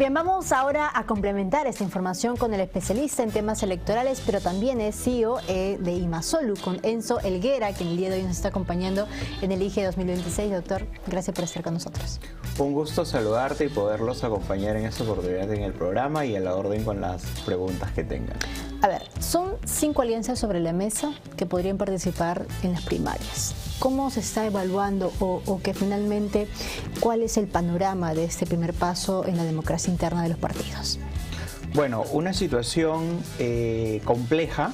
Bien, vamos ahora a complementar esta información con el especialista en temas electorales, pero también es CEO de Imasolu, con Enzo Helguera, que en el día de hoy nos está acompañando en el IGE 2026. Doctor, gracias por estar con nosotros. Un gusto saludarte y poderlos acompañar en esta oportunidad en el programa y a la orden con las preguntas que tengan. A ver, son 5 alianzas sobre la mesa que podrían participar en las primarias. ¿Cómo se está evaluando o que finalmente cuál es el panorama de este primer paso en la democracia interna de los partidos? Bueno, una situación compleja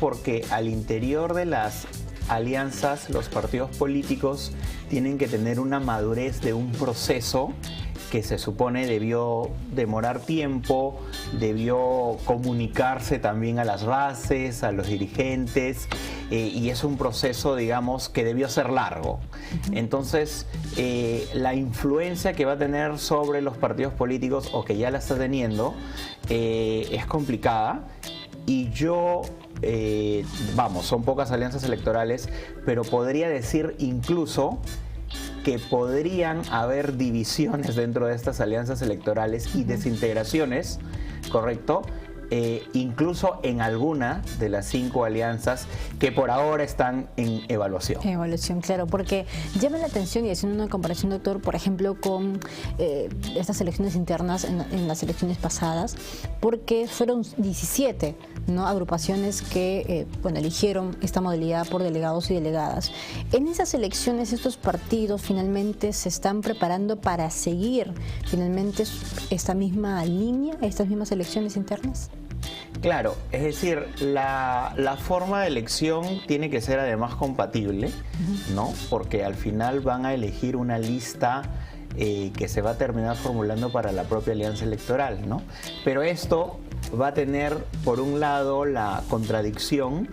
porque al interior de las alianzas los partidos políticos tienen que tener una madurez de un proceso que se supone debió demorar tiempo, debió comunicarse también a las bases, a los dirigentes, y es un proceso, digamos, que debió ser largo. Entonces, la influencia que va a tener sobre los partidos políticos, o que ya la está teniendo, es complicada. Y yo, son pocas alianzas electorales, pero podría decir incluso que podrían haber divisiones dentro de estas alianzas electorales y desintegraciones, ¿correcto? Incluso en alguna de las 5 alianzas que por ahora están en evaluación. Evaluación, claro, porque llama la atención, y haciendo una comparación, doctor, por ejemplo, con estas elecciones internas en las elecciones pasadas, porque fueron 17 agrupaciones que eligieron esta modalidad por delegados y delegadas. En esas elecciones, estos partidos finalmente se están preparando para seguir finalmente esta misma línea, estas mismas elecciones internas. Claro, es decir, la forma de elección tiene que ser además compatible, ¿no? Porque al final van a elegir una lista que se va a terminar formulando para la propia alianza electoral, ¿no? Pero esto va a tener, por un lado, la contradicción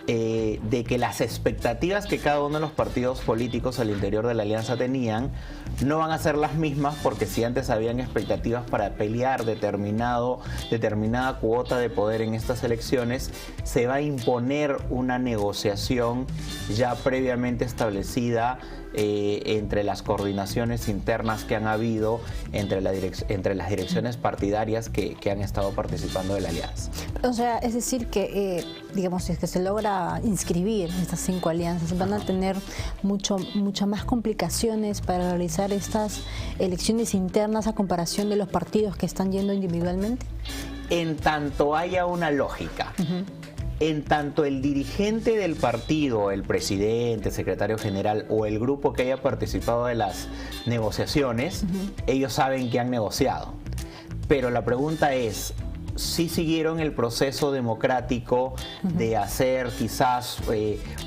de que las expectativas que cada uno de los partidos políticos al interior de la alianza tenían no van a ser las mismas, porque si antes habían expectativas para pelear determinada cuota de poder en estas elecciones, se va a imponer una negociación ya previamente establecida entre las coordinaciones internas que han habido entre las direcciones partidarias que han estado participando de la alianza. O sea, es decir que, digamos, si es que se logra inscribir estas 5 alianzas, van a tener muchas más complicaciones para realizar estas elecciones internas a comparación de los partidos que están yendo individualmente. En tanto haya una lógica. En tanto el dirigente del partido, el presidente, secretario general o el grupo que haya participado de las negociaciones, ellos saben que han negociado. Pero la pregunta es, ¿sí siguieron el proceso democrático de hacer quizás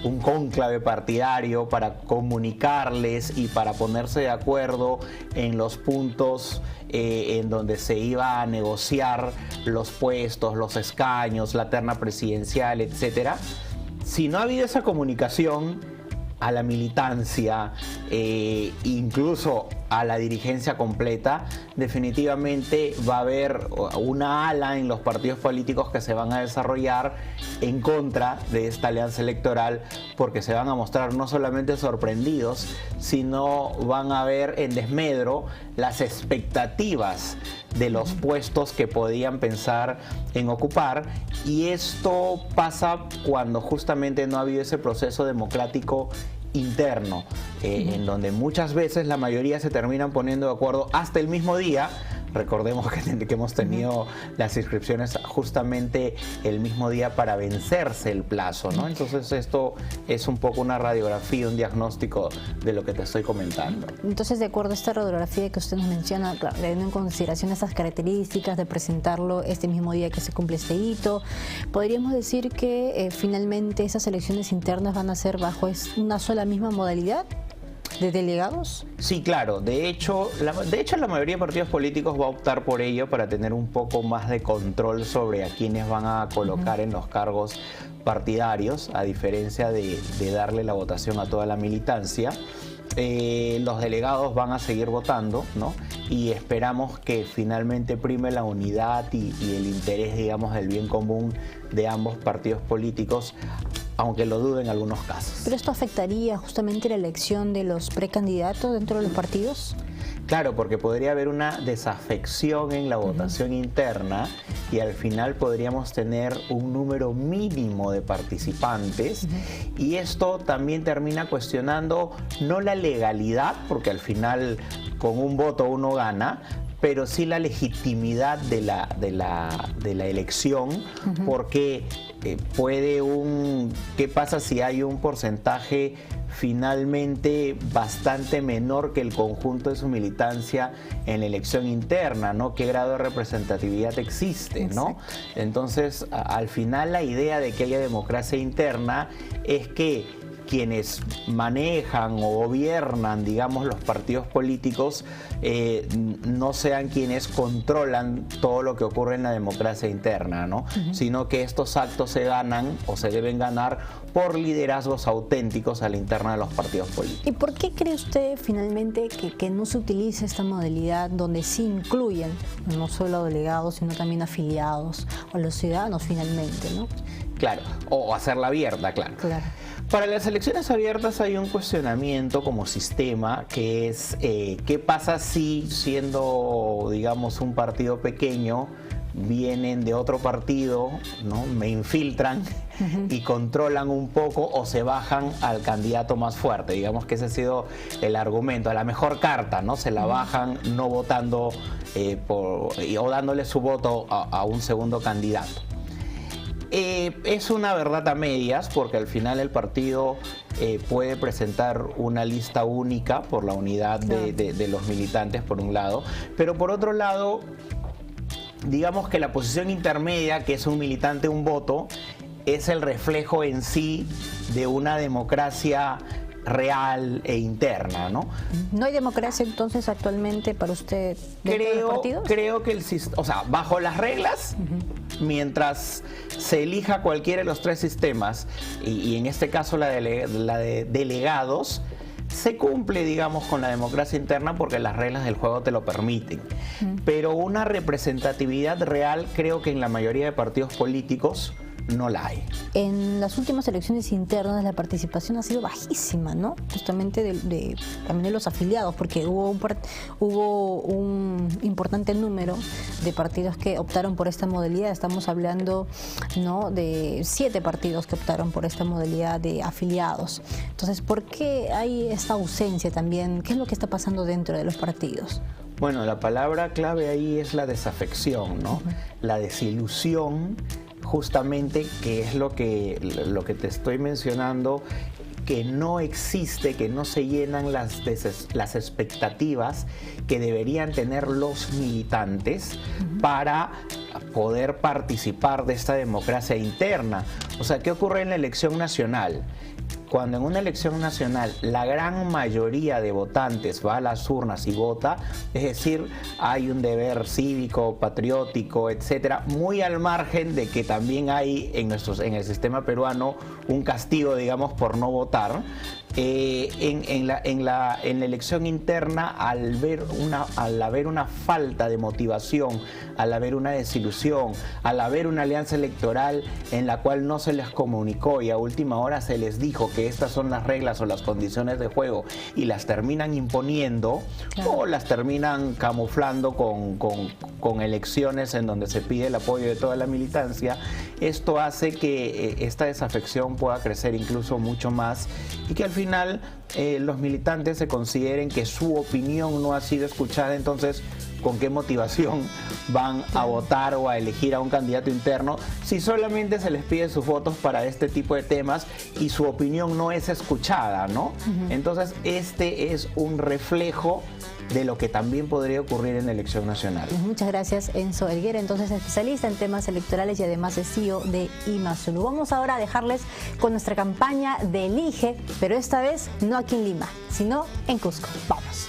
un cónclave partidario para comunicarles y para ponerse de acuerdo en los puntos en donde se iba a negociar los puestos, los escaños, la terna presidencial, etcétera? Si no ha habido esa comunicación a la militancia, incluso a la dirigencia completa, definitivamente va a haber una ala en los partidos políticos que se van a desarrollar en contra de esta alianza electoral, porque se van a mostrar no solamente sorprendidos, sino van a ver en desmedro las expectativas de los puestos que podían pensar en ocupar, y esto pasa cuando justamente no ha habido ese proceso democrático interno, en donde muchas veces la mayoría se terminan poniendo de acuerdo hasta el mismo día. Recordemos que hemos tenido las inscripciones justamente el mismo día para vencerse el plazo, ¿no? Entonces esto es un poco una radiografía, un diagnóstico de lo que te estoy comentando. Entonces, de acuerdo a esta radiografía que usted nos menciona, teniendo en consideración estas características de presentarlo este mismo día que se cumple este hito, ¿podríamos decir que finalmente esas elecciones internas van a ser bajo una sola misma modalidad de delegados? Sí, claro. De hecho, la mayoría de partidos políticos va a optar por ello para tener un poco más de control sobre a quienes van a colocar en los cargos partidarios, a diferencia de darle la votación a toda la militancia. Los delegados van a seguir votando, ¿no? Y esperamos que finalmente prime la unidad y el interés, digamos, del bien común de ambos partidos políticos, aunque lo dudo en algunos casos. ¿Pero esto afectaría justamente la elección de los precandidatos dentro de los partidos? Claro, porque podría haber una desafección en la votación interna y al final podríamos tener un número mínimo de participantes y esto también termina cuestionando no la legalidad, porque al final con un voto uno gana, pero sí la legitimidad de la elección, porque ¿qué pasa si hay un porcentaje finalmente bastante menor que el conjunto de su militancia en la elección interna, ¿no? ¿Qué grado de representatividad existe, ¿no? Entonces, al final la idea de que haya democracia interna es que quienes manejan o gobiernan, digamos, los partidos políticos, no sean quienes controlan todo lo que ocurre en la democracia interna, ¿no? Sino que estos actos se ganan o se deben ganar por liderazgos auténticos a la interna de los partidos políticos. ¿Y por qué cree usted finalmente que no se utilice esta modalidad donde sí incluyen no solo delegados, sino también afiliados o los ciudadanos finalmente, ¿no? Claro, o hacerla abierta, claro. Para las elecciones abiertas hay un cuestionamiento como sistema que es ¿qué pasa si siendo, digamos, un partido pequeño vienen de otro partido, ¿no? Me infiltran y controlan un poco o se bajan al candidato más fuerte? Digamos que ese ha sido el argumento, la mejor carta, ¿no? Se la bajan no votando o dándole su voto a un segundo candidato. Es una verdad a medias, porque al final el partido puede presentar una lista única por la unidad de los militantes, por un lado, pero por otro lado, digamos que la posición intermedia, que es un militante, un voto, es el reflejo en sí de una democracia real e interna, ¿no? ¿No hay democracia entonces actualmente para usted dentro de los partidos? Creo que o sea, bajo las reglas, mientras se elija cualquiera de los tres sistemas, y en este caso la de delegados, se cumple, digamos, con la democracia interna porque las reglas del juego te lo permiten. Pero una representatividad real, creo que en la mayoría de partidos políticos no la hay. En las últimas elecciones internas la participación ha sido bajísima, ¿no? Justamente también de los afiliados, porque hubo un importante número de partidos que optaron por esta modalidad. Estamos hablando, ¿no?, de 7 partidos que optaron por esta modalidad de afiliados. Entonces, ¿por qué hay esta ausencia también? ¿Qué es lo que está pasando dentro de los partidos? Bueno, la palabra clave ahí es la desafección, ¿no? La desilusión, justamente, que es lo que te estoy mencionando, que no existe, que no se llenan las expectativas que deberían tener los militantes para poder participar de esta democracia interna. O sea, ¿qué ocurre en la elección nacional? Cuando en una elección nacional la gran mayoría de votantes va a las urnas y vota, es decir, hay un deber cívico, patriótico, etcétera, muy al margen de que también hay en el sistema peruano un castigo, digamos, por no votar. En la elección interna, al haber una falta de motivación, al haber una desilusión, al haber una alianza electoral en la cual no se les comunicó y a última hora se les dijo que estas son las reglas o las condiciones de juego y las terminan imponiendo, o las terminan camuflando con elecciones en donde se pide el apoyo de toda la militancia, esto hace que esta desafección pueda crecer incluso mucho más y que al final los militantes se consideren que su opinión no ha sido escuchada. Entonces, ¿con qué motivación van a votar o a elegir a un candidato interno si solamente se les pide sus votos para este tipo de temas y su opinión no es escuchada, ¿no? Entonces, este es un reflejo de lo que también podría ocurrir en la elección nacional. Muchas gracias, Enzo Helguera, entonces especialista en temas electorales y además es CEO de IMASULU. Vamos ahora a dejarles con nuestra campaña de Elige, pero esta vez no aquí en Lima, sino en Cusco. Vamos.